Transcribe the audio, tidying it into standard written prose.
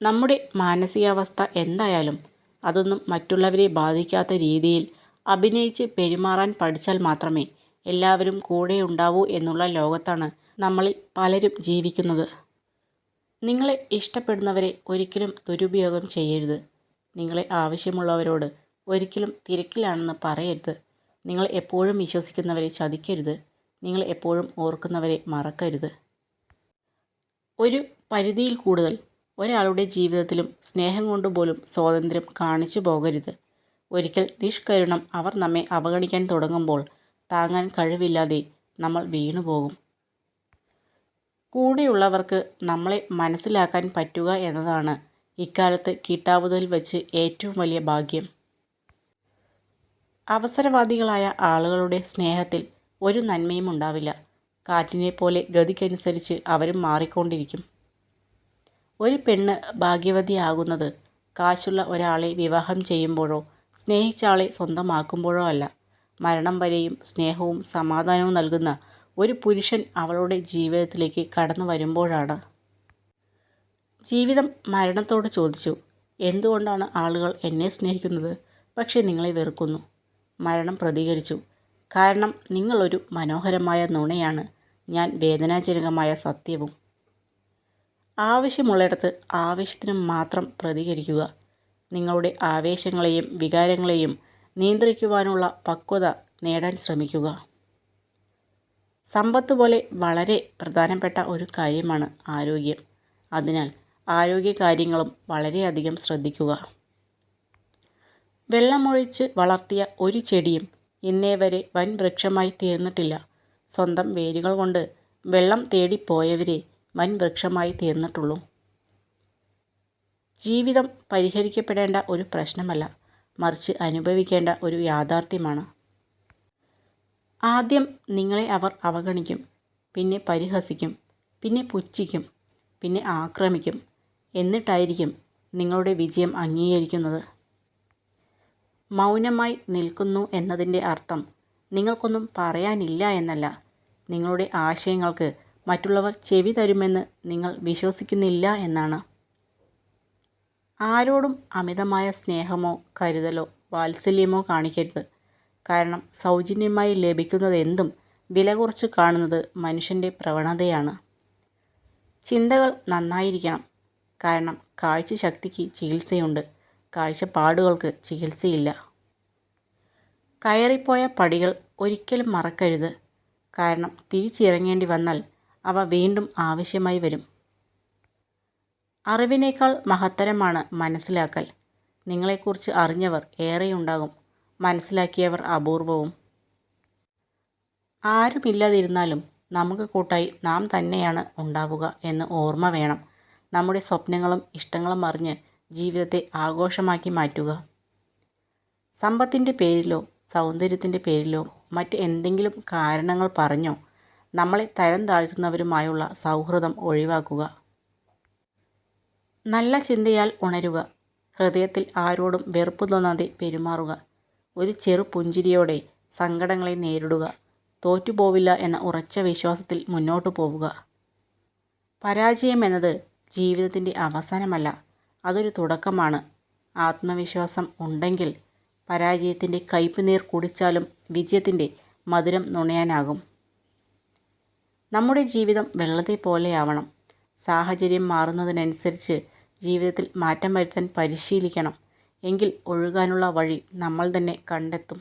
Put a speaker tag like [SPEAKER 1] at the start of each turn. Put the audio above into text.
[SPEAKER 1] നമ്മുടെ മാനസികാവസ്ഥ എന്തായാലും അതൊന്നും മറ്റുള്ളവരെ ബാധിക്കാത്ത രീതിയിൽ അഭിനയിച്ച് പെരുമാറാൻ പഠിച്ചാൽ മാത്രമേ എല്ലാവരും കൂടെയുണ്ടാവൂ എന്നുള്ള ലോകത്താണ് നമ്മളിൽ പലരും ജീവിക്കുന്നത്. നിങ്ങളെ ഇഷ്ടപ്പെടുന്നവരെ ഒരിക്കലും ദുരുപയോഗം ചെയ്യരുത്. നിങ്ങളെ ആവശ്യമുള്ളവരോട് ഒരിക്കലും തിരക്കിലാണെന്ന് പറയരുത്. നിങ്ങൾ എപ്പോഴും വിശ്വസിക്കുന്നവരെ ചതിക്കരുത്. നിങ്ങൾ എപ്പോഴും ഓർക്കുന്നവരെ മറക്കരുത്. ഒരു പരിധിയിൽ കൂടുതൽ ഒരാളുടെ ജീവിതത്തിലും സ്നേഹം കൊണ്ടുപോലും സ്വാതന്ത്ര്യം കാണിച്ചു പോകരുത്. ഒരിക്കൽ നിഷ്കരുണം അവർ നമ്മെ അവഗണിക്കാൻ തുടങ്ങുമ്പോൾ താങ്ങാൻ കഴിവില്ലാതെ നമ്മൾ വീണുപോകും. കൂടെയുള്ളവർക്ക് നമ്മളെ മനസ്സിലാക്കാൻ പറ്റുക എന്നതാണ് ഇക്കാലത്ത് കിട്ടാവുന്നതിൽ വച്ച് ഏറ്റവും വലിയ ഭാഗ്യം. അവസരവാദികളായ ആളുകളുടെ സ്നേഹത്തിൽ ഒരു നന്മയും ഉണ്ടാവില്ല. കാറ്റിനെ പോലെ ഗതിക്കനുസരിച്ച് അവരും മാറിക്കൊണ്ടിരിക്കും. ഒരു പെണ്ണ് ഭാഗ്യവതിയാകുന്നത് കാശുള്ള ഒരാളെ വിവാഹം ചെയ്യുമ്പോഴോ സ്നേഹിച്ച ആളെ സ്വന്തമാക്കുമ്പോഴോ അല്ല, മരണം വരെയും സ്നേഹവും സമാധാനവും നൽകുന്ന ഒരു പുരുഷൻ അവളുടെ ജീവിതത്തിലേക്ക് കടന്നു വരുമ്പോഴാണ്. ജീവിതം മരണത്തോട് ചോദിച്ചു, എന്തുകൊണ്ടാണ് ആളുകൾ എന്നെ സ്നേഹിക്കുന്നത്, പക്ഷേ നിങ്ങളെ വെറുക്കുന്നു? മരണം പ്രതികരിച്ചു, കാരണം നിങ്ങളൊരു മനോഹരമായ നുണയാണ്, ഞാൻ വേദനാജനകമായ സത്യവും. ആവശ്യമുള്ളിടത്ത് ആവശ്യത്തിന് മാത്രം പ്രതികരിക്കുക. നിങ്ങളുടെ ആവേശങ്ങളെയും വികാരങ്ങളെയും നിയന്ത്രിക്കുവാനുള്ള പക്വത നേടാൻ ശ്രമിക്കുക. സമ്പത്ത് പോലെ വളരെ പ്രധാനപ്പെട്ട ഒരു കാര്യമാണ് ആരോഗ്യം. അതിനാൽ ആരോഗ്യകാര്യങ്ങളും വളരെയധികം ശ്രദ്ധിക്കുക. വെള്ളമൊഴിച്ച് വളർത്തിയ ഒരു ചെടിയും ഇന്നേ വരെ വൻ വൃക്ഷമായി തീർന്നിട്ടില്ല. സ്വന്തം വേരുകൾ കൊണ്ട് വെള്ളം തേടിപ്പോയവരെ വൻ വൃക്ഷമായി തീർന്നിട്ടുള്ളൂ. ജീവിതം പരിഹരിക്കപ്പെടേണ്ട ഒരു പ്രശ്നമല്ല, മറിച്ച് അനുഭവിക്കേണ്ട ഒരു യാഥാർത്ഥ്യമാണ്. ആദ്യം നിങ്ങളെ അവർ അവഗണിക്കും, പിന്നെ പരിഹസിക്കും, പിന്നെ പുച്ഛിക്കും, പിന്നെ ആക്രമിക്കും. എന്നിട്ടായിരിക്കും നിങ്ങളുടെ വിജയം അംഗീകരിക്കുന്നത്. മൗനമായി നിൽക്കുന്നു എന്നതിൻ്റെ അർത്ഥം നിങ്ങൾക്കൊന്നും പറയാനില്ല എന്നല്ല. നിങ്ങളുടെ ആശയങ്ങൾക്ക് മറ്റുള്ളവർ ചെവി തരുമെന്ന് നിങ്ങൾ വിശ്വസിക്കുന്നില്ല എന്നാണ്. ആരോടും അമിതമായ സ്നേഹമോ കരുതലോ വാത്സല്യമോ കാണിക്കരുത്. കാരണം സൗജന്യമായി ലഭിക്കുന്നതെന്തും വില കുറച്ച് കാണുന്നത് മനുഷ്യൻ്റെ പ്രവണതയാണ്. ചിന്തകൾ നന്നായിരിക്കണം. കാരണം കാഴ്ചശക്തിക്ക് ചികിത്സയുണ്ട്, കാഴ്ചപ്പാടുകൾക്ക് ചികിത്സയില്ല. കയറിപ്പോയ പടികൾ ഒരിക്കലും മറക്കരുത്. കാരണം തിരിച്ചിറങ്ങേണ്ടി വന്നാൽ അവ വീണ്ടും ആവശ്യമായി വരും. അറിവിനേക്കാൾ മഹത്തരമാണ് മനസ്സിലാക്കൽ. നിങ്ങളെക്കുറിച്ച് അറിഞ്ഞവർ ഏറെയുണ്ടാകും, മനസ്സിലാക്കിയവർ അപൂർവവും. ആരുമില്ലാതിരുന്നാലും നമുക്ക് കൂട്ടായി നാം തന്നെയാണ് ഉണ്ടാവുക എന്ന് ഓർമ്മ വേണം. നമ്മുടെ സ്വപ്നങ്ങളും ഇഷ്ടങ്ങളും അറിഞ്ഞ് ജീവിതത്തെ ആഘോഷമാക്കി മാറ്റുക. സമ്പത്തിൻ്റെ പേരിലോ സൗന്ദര്യത്തിൻ്റെ പേരിലോ മറ്റ് എന്തെങ്കിലും കാരണങ്ങൾ പറഞ്ഞോ നമ്മളെ തരം താഴ്ത്തുന്നവരുമായുള്ള സൗഹൃദം ഒഴിവാക്കുക. നല്ല ചിന്തയാൽ ഉണരുക. ഹൃദയത്തിൽ ആരോടും വെറുപ്പ് തോന്നാതെ പെരുമാറുക. ഒരു ചെറു പുഞ്ചിരിയോടെ സങ്കടങ്ങളെ നേരിടുക. തോറ്റുപോവില്ല എന്ന ഉറച്ച വിശ്വാസത്തിൽ മുന്നോട്ടു പോവുക. പരാജയം എന്നത് ജീവിതത്തിൻ്റെ അവസാനമല്ല, അതൊരു തുടക്കമാണ്. ആത്മവിശ്വാസം ഉണ്ടെങ്കിൽ പരാജയത്തിൻ്റെ കയ്പുനീർ കുടിച്ചാലും വിജയത്തിൻ്റെ മധുരം നുണയാനാകും. നമ്മുടെ ജീവിതം വെള്ളത്തെ പോലെയാവണം. സാഹചര്യം മാറുന്നതിനനുസരിച്ച് ജീവിതത്തിൽ മാറ്റം വരുത്താൻ പരിശീലിക്കണം. എങ്കിൽ ഒഴുകാനുള്ള വഴി നമ്മൾ തന്നെ കണ്ടെത്തും.